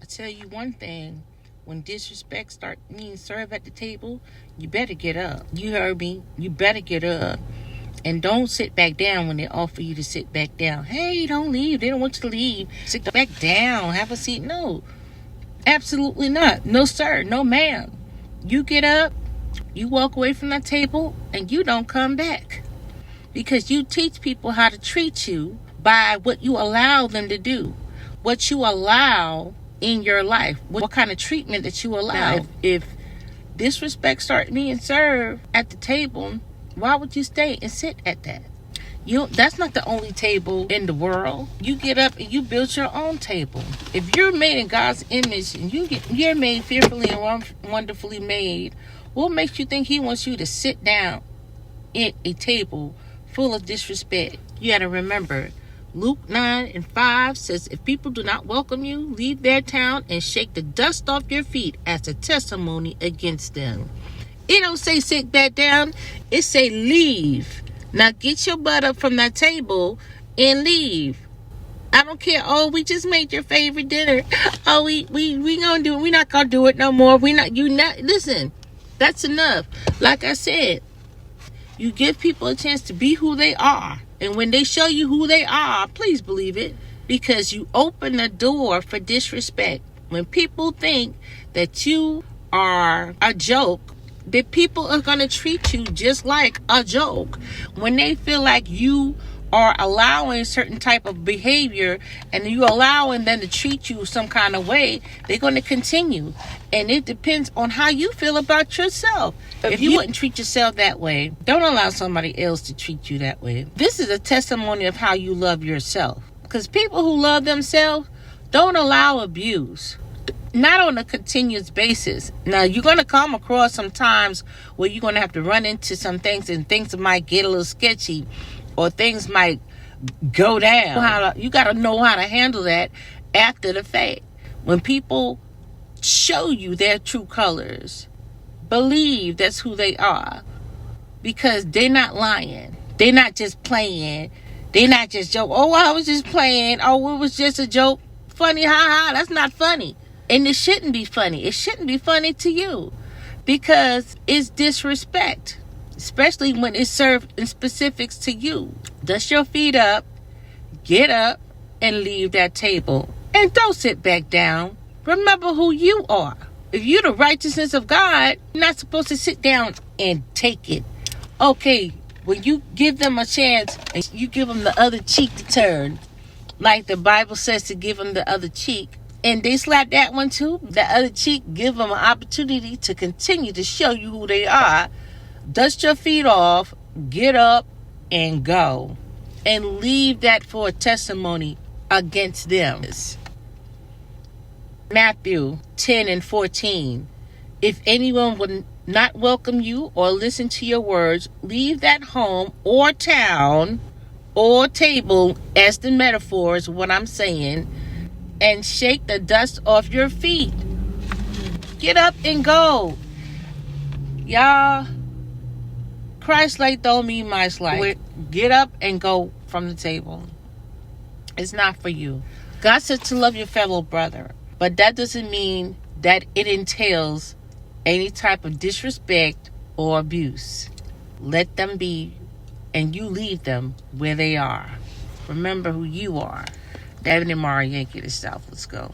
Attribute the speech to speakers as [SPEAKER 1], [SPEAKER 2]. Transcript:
[SPEAKER 1] tell you one thing. When disrespect start being served at the table, you better get up. You heard me? You better get up. And don't sit back down when they offer you to sit back down. Hey, don't leave. They don't want you to leave. Sit back down. Have a seat. No. Absolutely not. No, sir. No, ma'am. You get up. You walk away from that table and you don't come back. Because you teach people how to treat you by what you allow them to do. What you allow in your life. What kind of treatment that you allow. Now, if disrespect starts being served at the table, why would you stay and sit at that? That's not the only table in the world. You get up and you build your own table. If you're made in God's image and you're made fearfully and wonderfully made, what makes you think he wants you to sit down at a table full of disrespect? You got to remember, Luke 9:5 says, if people do not welcome you, leave their town and shake the dust off your feet as a testimony against them. It don't say sit back down. It say leave. Now get your butt up from that table and leave. I don't care. Oh, we just made your favorite dinner. Oh, we gonna do it. We not gonna do it no more. Listen, that's enough. Like I said, you give people a chance to be who they are. And when they show you who they are, please believe it. Because you open the door for disrespect. When people think that you are a joke, the people are going to treat you just like a joke. When they feel like you are allowing certain type of behavior and you allowing them to treat you some kind of way, they're going to continue. And it depends on how you feel about yourself. If you wouldn't treat yourself that way, don't allow somebody else to treat you that way. This is a testimony of how you love yourself. Because people who love themselves don't allow abuse. Not on a continuous basis. Now, you're going to come across some times where you're going to have to run into some things and things might get a little sketchy or things might go down. You got to know how to handle that after the fact. When people show you their true colors, believe that's who they are, because they're not lying. They're not just playing. They're not just joking. Oh, I was just playing. Oh, it was just a joke. Funny, ha ha. That's not funny. And it shouldn't be funny. It shouldn't be funny to you, because it's disrespect, especially when it's served in specifics to you. Dust your feet up, get up, and leave that table. And don't sit back down. Remember who you are. If you're the righteousness of God, you're not supposed to sit down and take it. Okay, when you give them a chance, and you give them the other cheek to turn, like the Bible says to give them the other cheek, and they slap that one too, the other cheek, give them an opportunity to continue to show you who they are. Dust your feet off, get up, and go. And leave that for a testimony against them. Matthew 10:14. If anyone would not welcome you or listen to your words, leave that home or town or table, as the metaphor is what I'm saying, and shake the dust off your feet. Get up and go. Y'all, Christ-like don't mean mice-like. Get up and go from the table. It's not for you. God said to love your fellow brother, but that doesn't mean that it entails any type of disrespect or abuse. Let them be, and you leave them where they are. Remember who you are. David and Mara Yankee to South. Let's go.